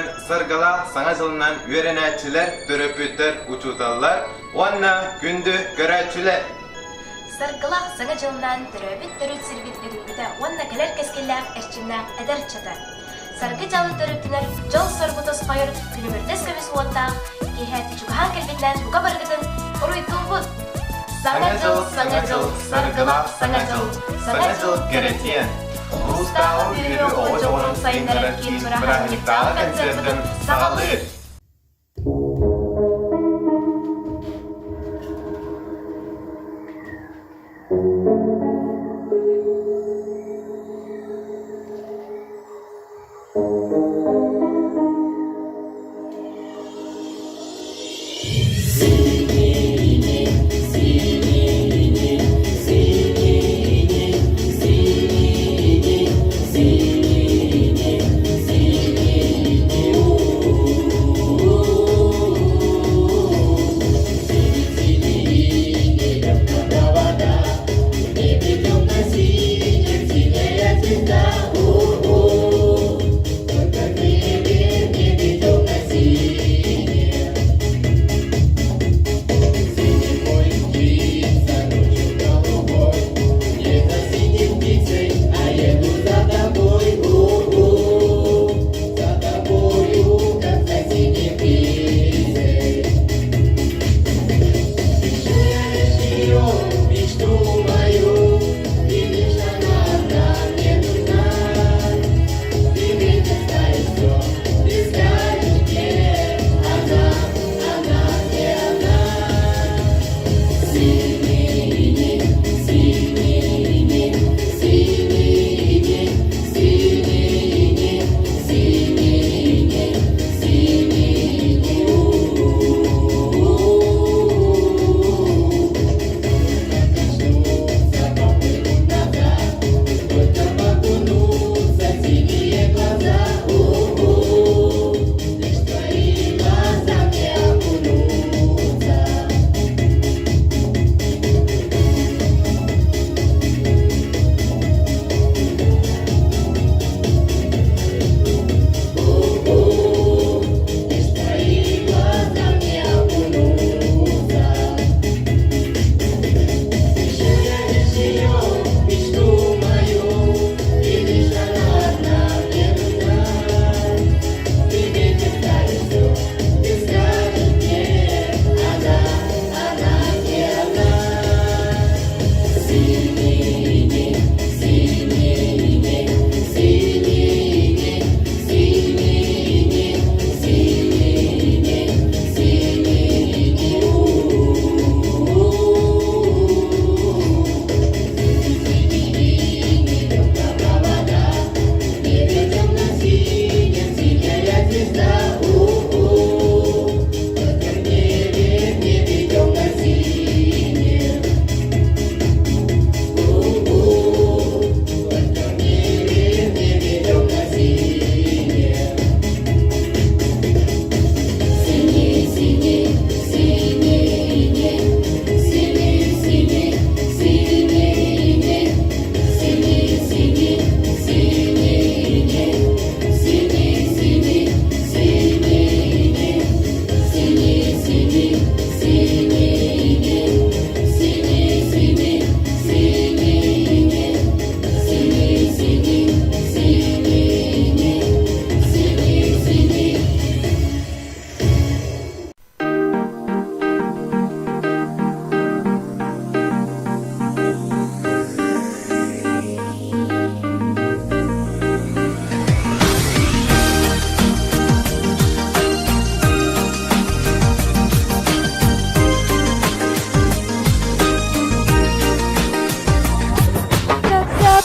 bilen sargala sana жылынан öğrenetçiler, töröpütler, uçutallar, onna gündü göretçiler. Sargala sana жылынан töröpüt, törüt sirvit vidübüde, onna keler keskeller, eşçimler, eder çatar. Sargı calı töröptüler, jol sorgu tosqayır, külümürdes kömüs uotta, keheti çukahan kelbitlen, buka bargıdın, oruytun bud. Sana жыл, sargala sana жыл керетien. Устава бирүү оожонун сайындары кийин воспитанниктагы концерттин сагалыр.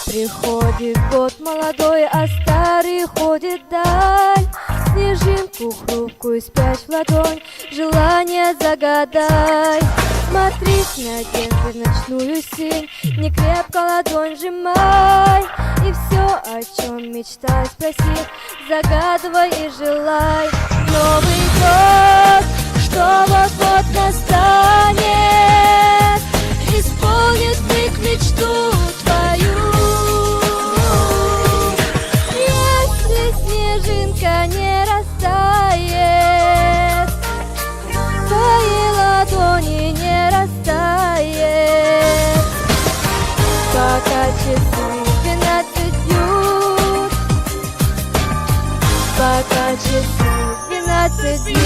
Приходит год молодой, а старый ходит даль. Снежинку хрупкую спрячь в ладонь, желание загадай. Смотри с надеждой в ночную синь, не крепко ладонь сжимай. И все, о чем мечтай, спроси, загадывай и желай. Новый год, что вот-вот настанет, исполнит их мечту твою. Если снежинка не растает, 12 бьют.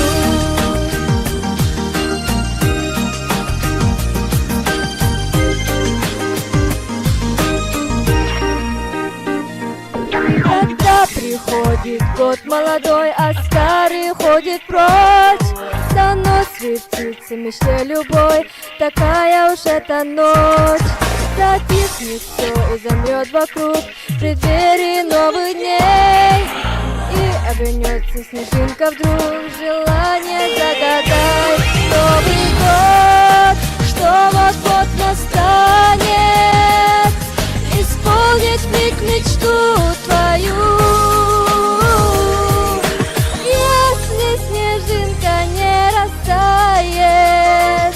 Когда приходит год молодой, а старый ходит прочь, давно светится мечте любой, такая уж эта ночь. Затихнет все и замрет вокруг в преддверии новых дней, и обернется снежинка вдруг, желание загадай. Новый год, что вот-вот настанет, исполнит миг мечту твою. Если снежинка не растает,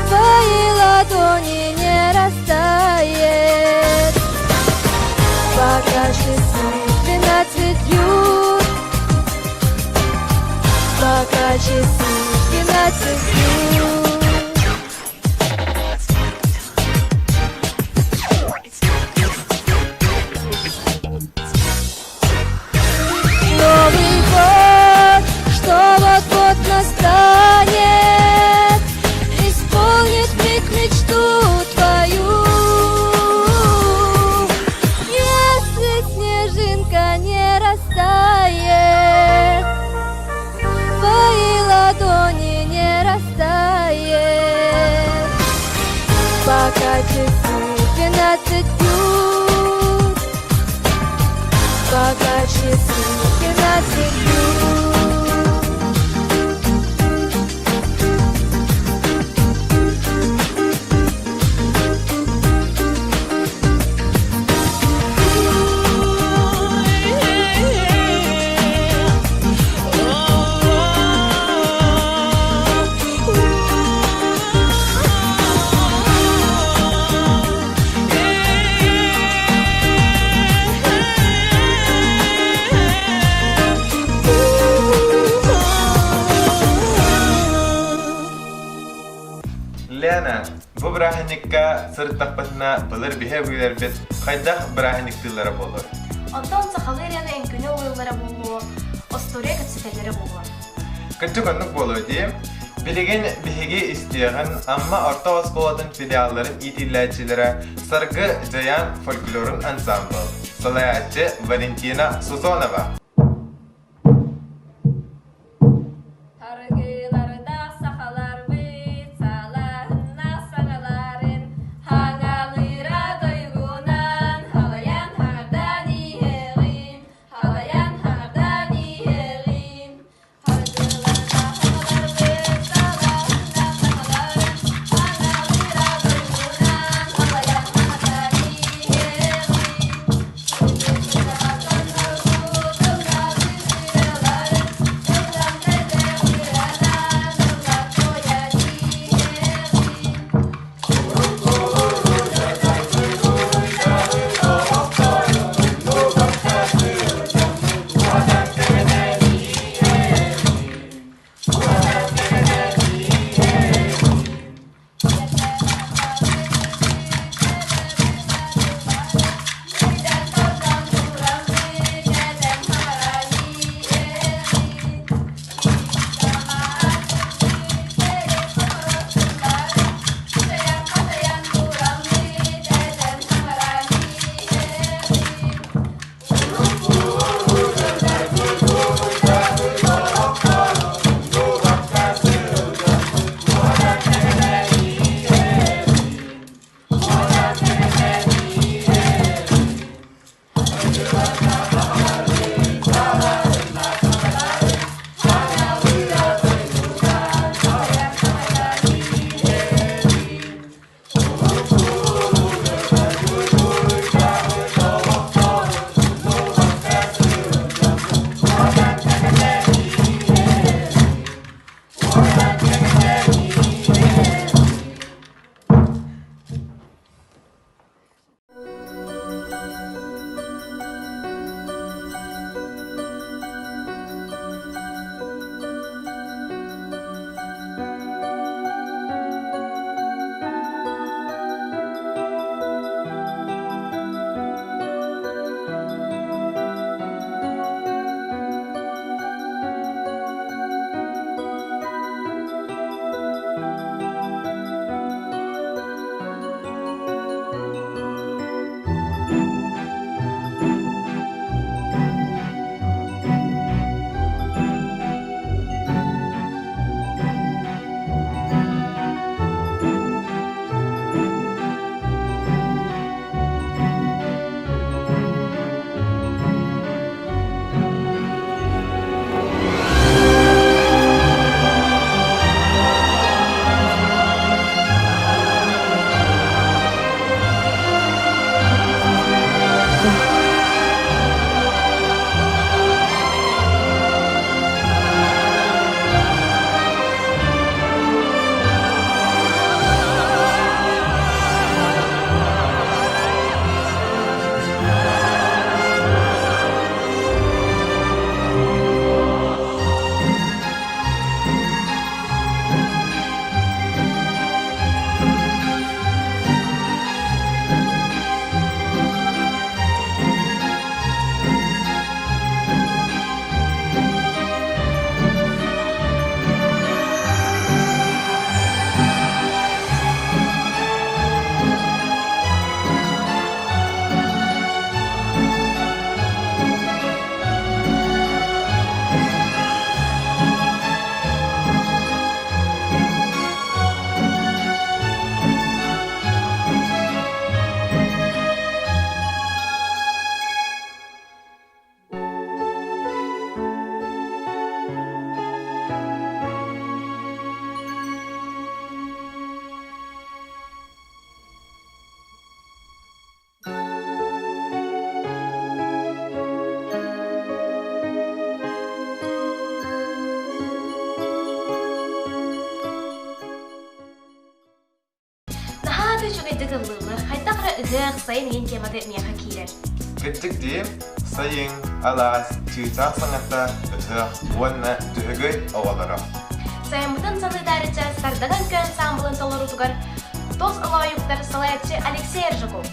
твои ладони не растает, пока часы 12 бьют, пока часы 12 бьют. Новый год, что вот-вот настанет, исполнит миг мечту твою. Если снежинка не растает, твои ладони не растает, пока часы 12 бьют, пока часы 12 бьют. Лена, bu brahinikka sırtaqbatna bilir behavior bit qayda brahiniktilere bolur. Ondan saxalarına enkünü oyunlara bolu, ostorya katsitelere bolu. Küçük onluk bolu diyeyim. Bilgin bihigi isteyen ama orta oskolatın filialların itillerçilere sargı jayan folklorun ansambl. Salayatçı Valentina Suzonova. тыгыллылар, хайдахра ыгах сайын ген темады мияха кирер. Кыттык дем, сайын, алас, чыйтақ саңатта, ыхық, уанна, түхігөй ауалара. Сайымбытын саныдарыча сардаган көн ансамблын толорутугар тос алайыктар салаятчы Алексей Ржаков.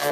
Beha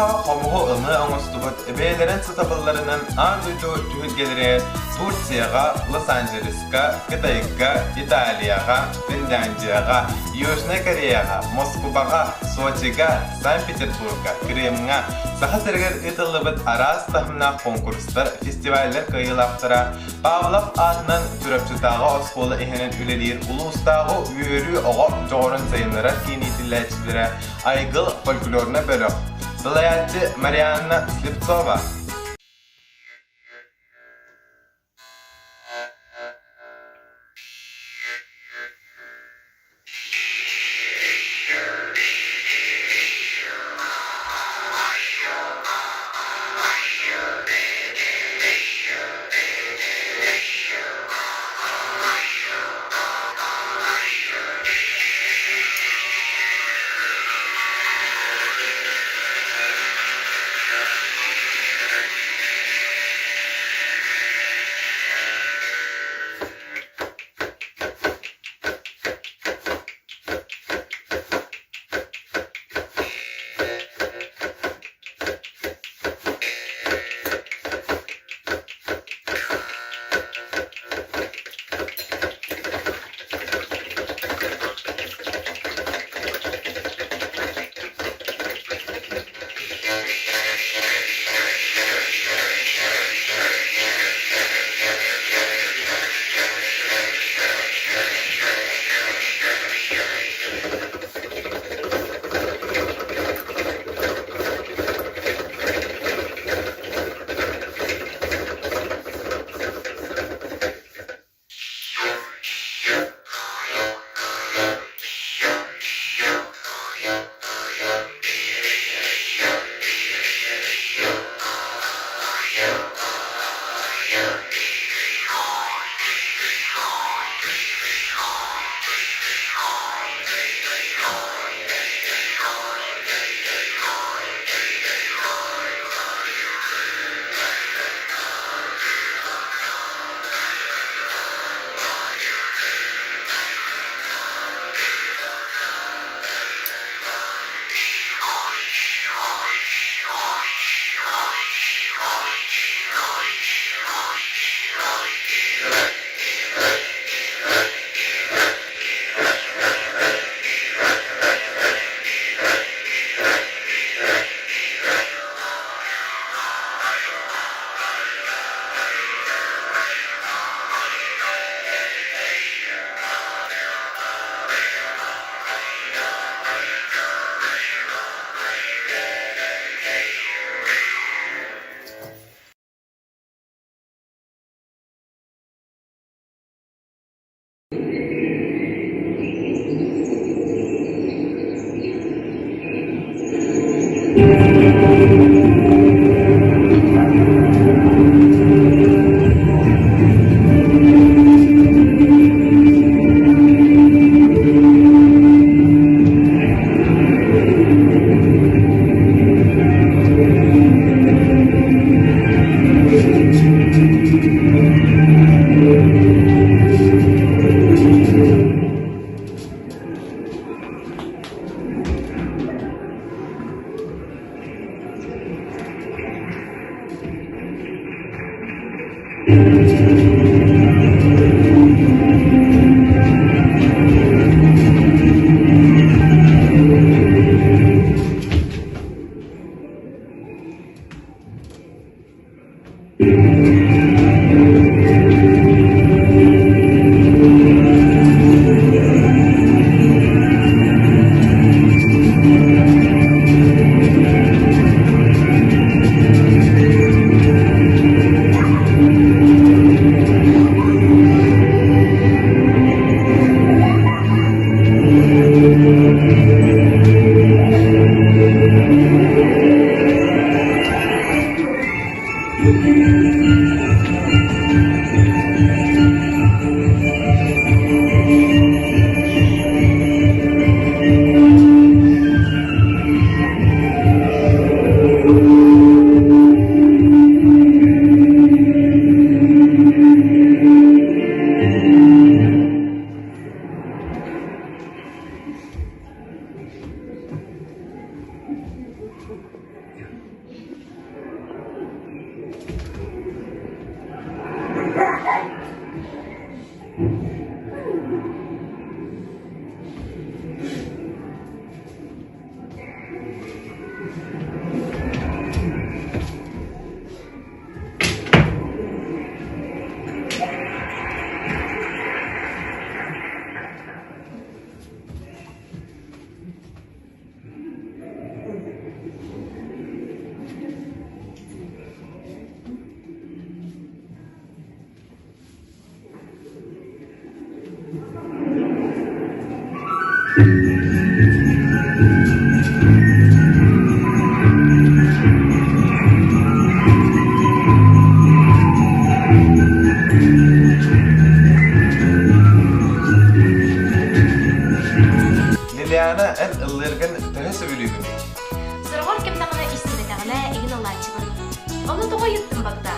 homuhu ımı oňustubut ebelerin sıtabıllarının an duyduğu tühülgeleri Turkiýaga, Los Angeles'ka, Kitayga, Italiýaga, Finlandiýaga, Ýöňe Koreýaga, Moskwaga, Soçiga, Sankt Peterburg'a, Kreml'a, saha serger ýetylýbyt aras tahmina konkurslar, festiwaller gaýylapdyra. Pavlov adynyň Çurapçyndagy oskoly ehenen üledir ulusdagy wöri oga jogorun saýynlara kinitilläçilere aýgyl folkloryna bölük. Salayatçı Marianna Sliptsova. Liliana en ıllırgın töhüsü bülügünü. Sırgor kimdağına istedegine egin Allah'çıgın. Onu toğa yıttım bagda.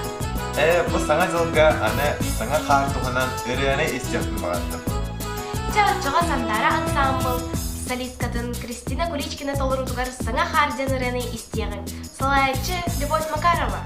Bu sana zılga ana sana kartuğunan üreyene istiyorsun bağırdım. Çoğa sandara ansambl. Солист kadın Kristina Kulichkina tolrudugar sana harcan üreyene isteyen. Salayatçı Любовь Макарова.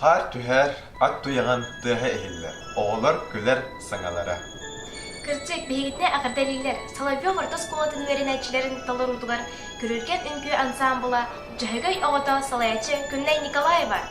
Har tüher, at tuyagan dıha ehiller. Oğlar güler sanalara. Kırçık behigitne akardaliler, Соловьев Радость колатын веренәчиләрен талырудыгар, көрülgen үңкү ансамбла, Жahagay Оғата Салаячы Күннай Николаева.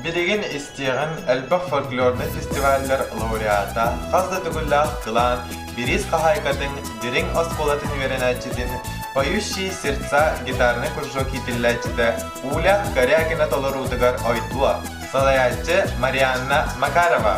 Bilgin isteyen Elbaq folklorni festivaller laureata, Qazda Tugullah kılan, Biriz Qahaykatın, Dirin Oskolatın verenatçidin, Поющий сердца гитарный кружок итиллячиде Уля Корякина толорудыгар ойдуа. Салаятчы Марианна Макарова.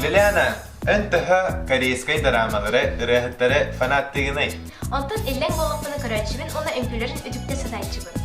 Liliana, انتهى كاريسكاي درامالары, ırıhıtları fanattığını. Ondan ellen bolukpunu köröçübün, ona önkülerin ödükte sadayçıbın.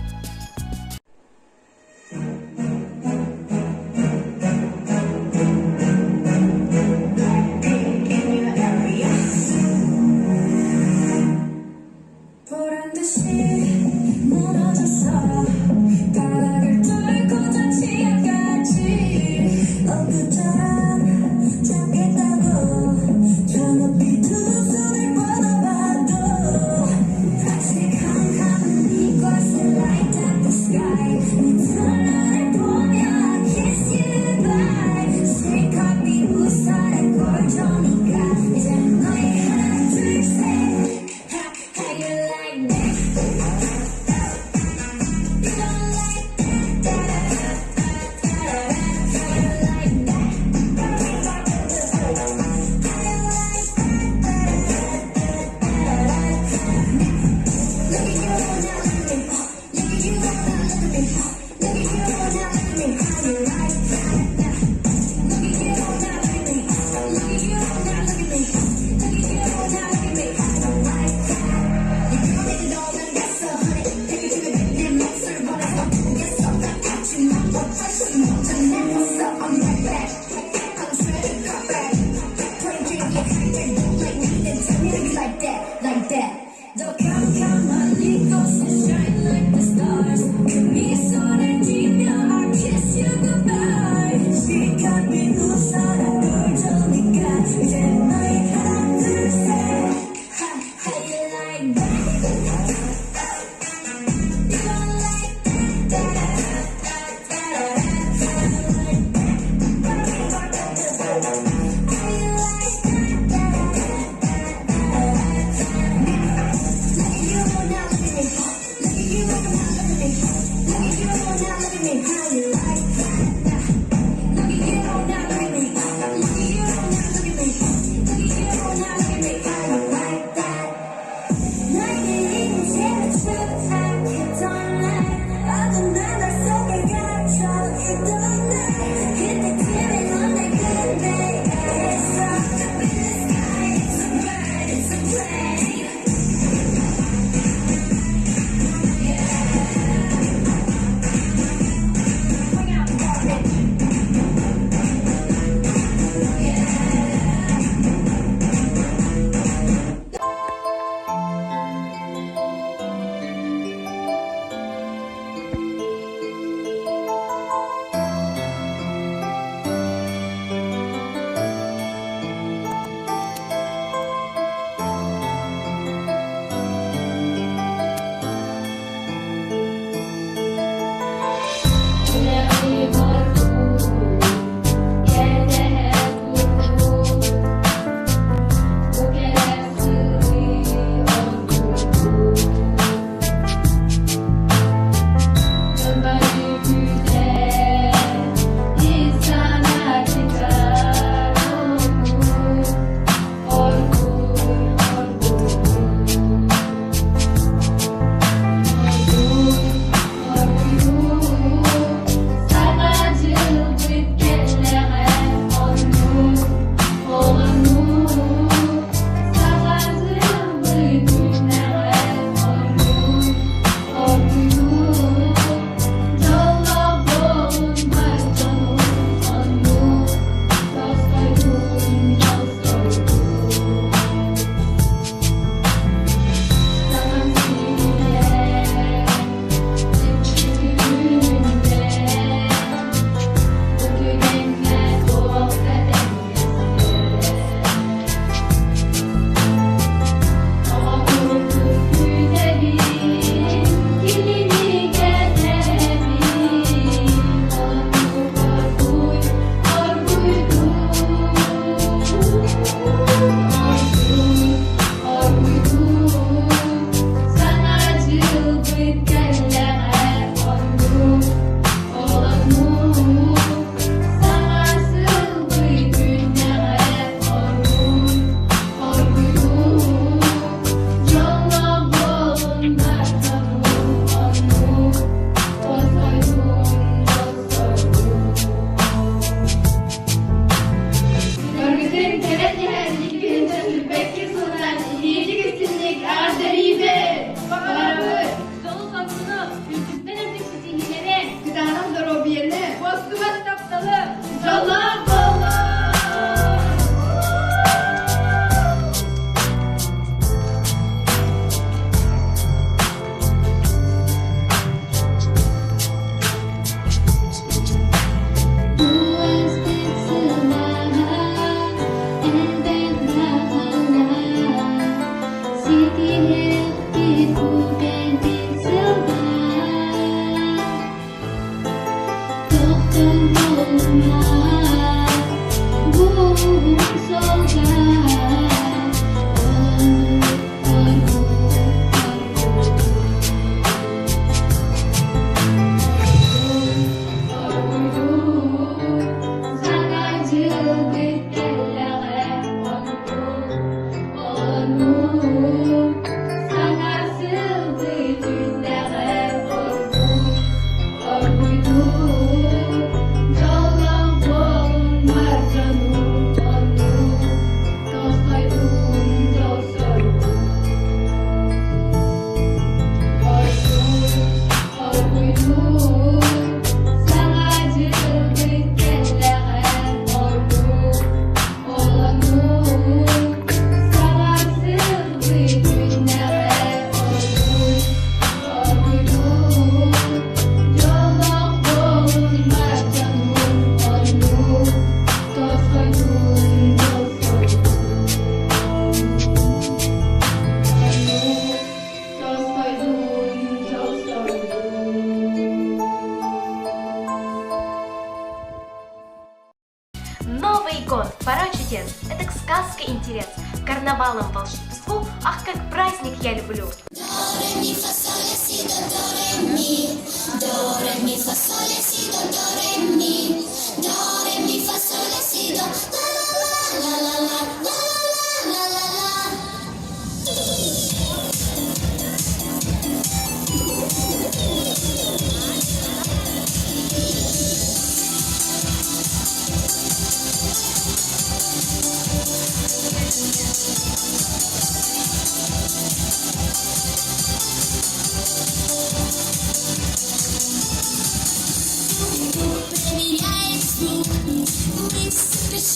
Новый год, пора чудес, это к сказке интерес, карнавалом волшебству, ах, как праздник я люблю.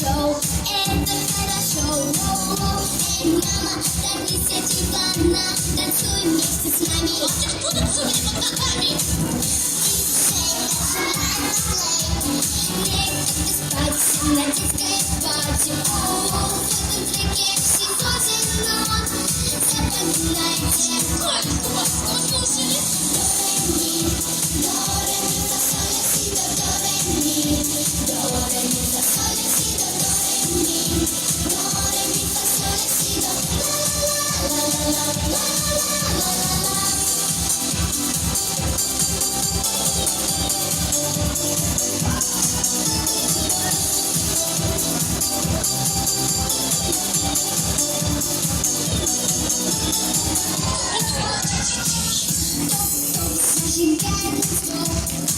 Шоу, это хорошо. Эй, мама, так не сядь дивана, танцуй вместе с нами. Кто танцует под ногами? Спать на детской пати. В этом треке всего зелено. Запоминайте. Сколько у вас послушали? До, ре, ми, фа, соль, ля, си, до, ре, ми. До, ре, ми, фа, соль, ля, си, до, ре, ми. До, ре, ми, фа, соль, ля, си, до, ла, ла, ла, ла, ла, ла, ла, ла, ла. Зажигай на стол.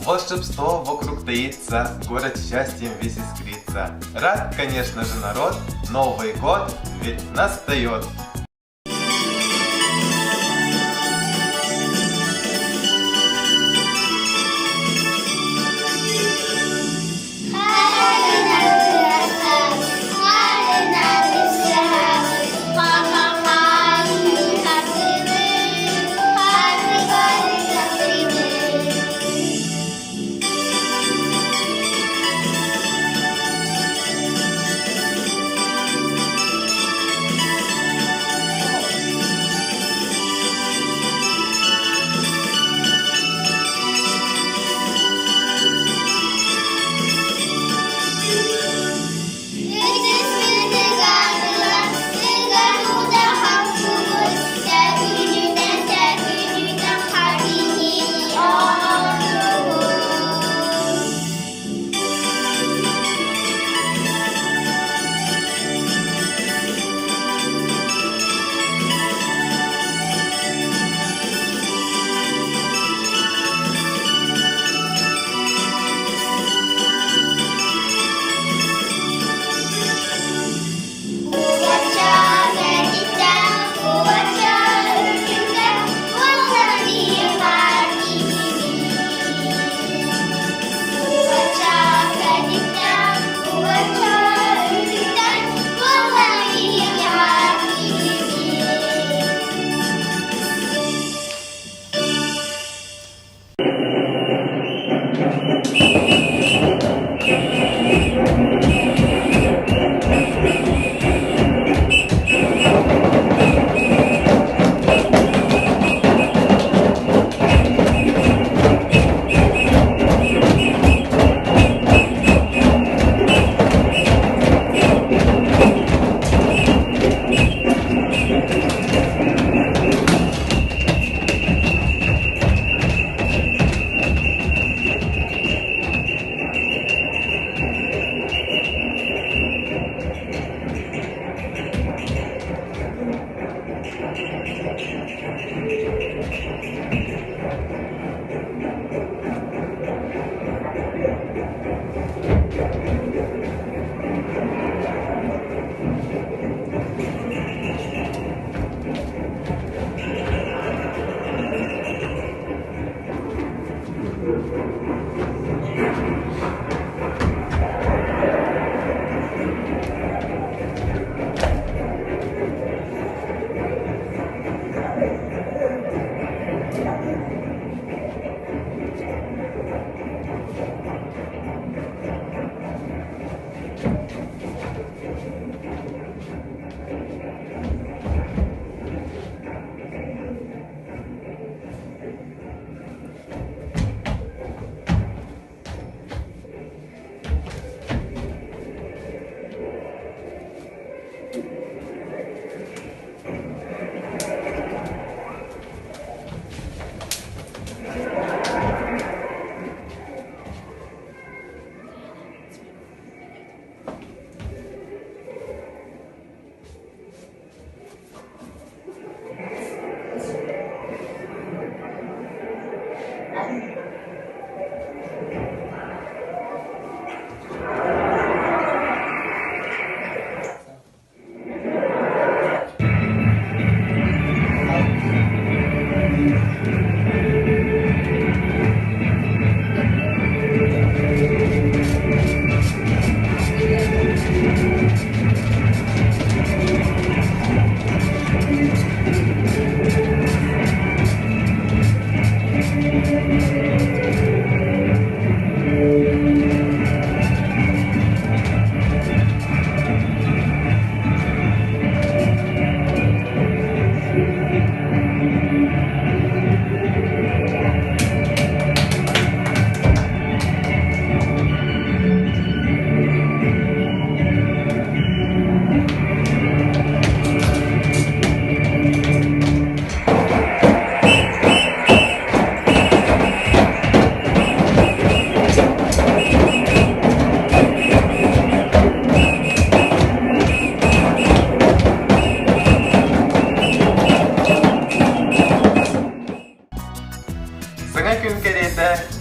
Волшебство вокруг таится, город счастьем весь искрится. Рад, конечно же, народ, Новый год ведь настает.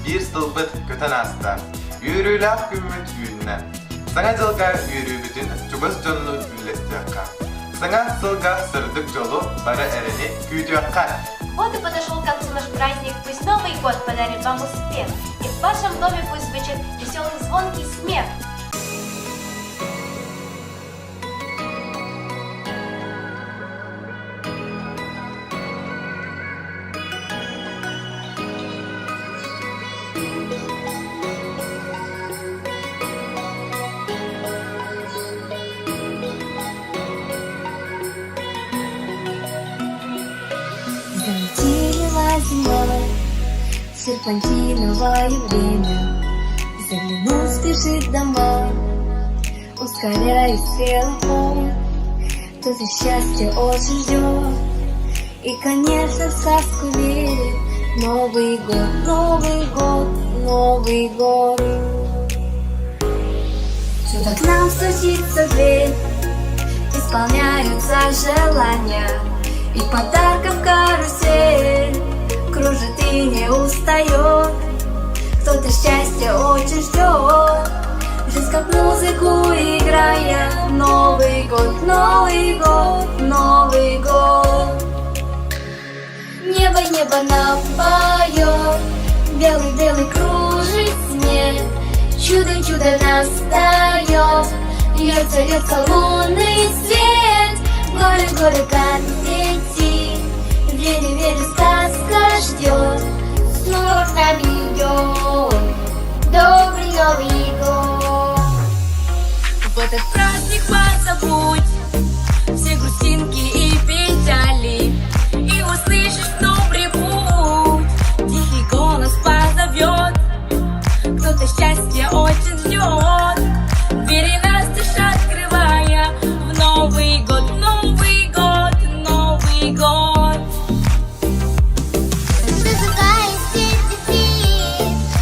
bir sılbıt köten asta. Yürüylap gümmüt yünne. Sana yılga yürü bütün çubuz yolunu üllettiğe. Sana сылга сырдык жолу бара эрени күйдюакка. Вот и подошел к концу наш праздник, пусть Новый год подарит вам успех, и в вашем доме пусть звучит веселый звонкий смех. Залетела зима, серпантиновое время. Заглянул, спешит домой, ускоряет стрелку. Кто-то счастье очень ждет и, конечно, в сказку верит. Новый год, Новый год, Новый год. Сюда к нам стучится в дверь, исполняются желания. И подарков карусель кружит и не устает. Кто-то счастья очень ждет, жизнь как музыку играя. Новый год, Новый год, Новый год. Небо, небо нам поет, белый-белый кружит снег. Чудо, чудо настает, льется, льется лунный свет. Горе, горе, конфетти, вере, вере, сказка ждет. Снова к нам идет добрый Новый год. В этот праздник позабудь все грустинки и печали, и услышишь добрый путь, тихий голос позовет. Кто-то счастье очень ждет, двери настежь открывая в Новый год. Новый год, Новый год. Зажигая свет,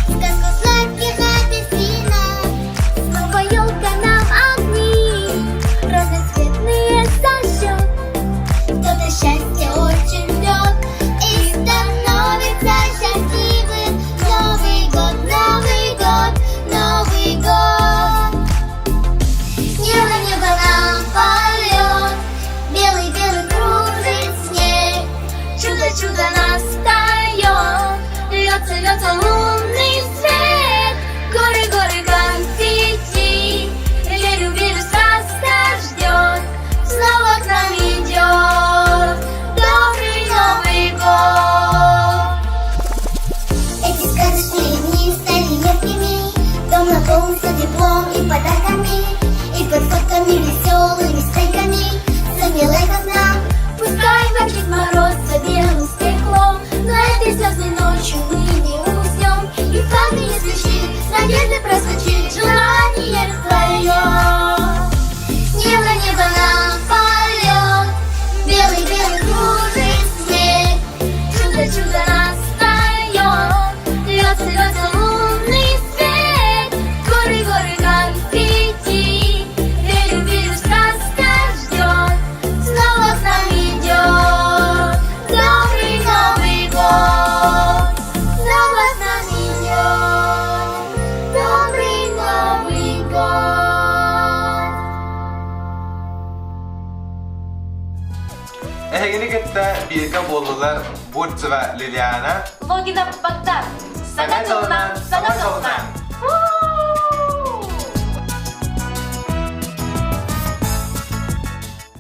сказку сладких апельсинов. Снова елка нам огни, разноцветные зажжет. Кто-то счастье очень ждет и становится счастливым. Новый год, Новый год, Новый год. Небо, небо нам полет, белый-белый кружит снег. Чудо, чудо настает, льется, льется лунный свет. Горы, горы, конфетти, верю, верю, сказка ждет. Снова к нам идет добрый Новый год. Эти сказочные дни стали яркими, дом наполнился теплом и подарками, и подсказками веселыми стройками. Замелай как нам, пускай морщит мороз за белым стеклом, но этой звездной ночью мы не уснем, и в пламени свечи надежды прозвучит желание твое. Небо, небо нам полет, белый-белый кружит снег. Чудо, чудо настает, льется, льется лунный свет. Горы, горы, конфетти, верю, верю, сказка ждет. Снова к нам идет добрый Новый год. Снова к нам идет добрый Новый год. Ehegini gitti birge bollular Burcu ve Liliana. Logina Bagdad, sana Sana yoldan, sana yoldan.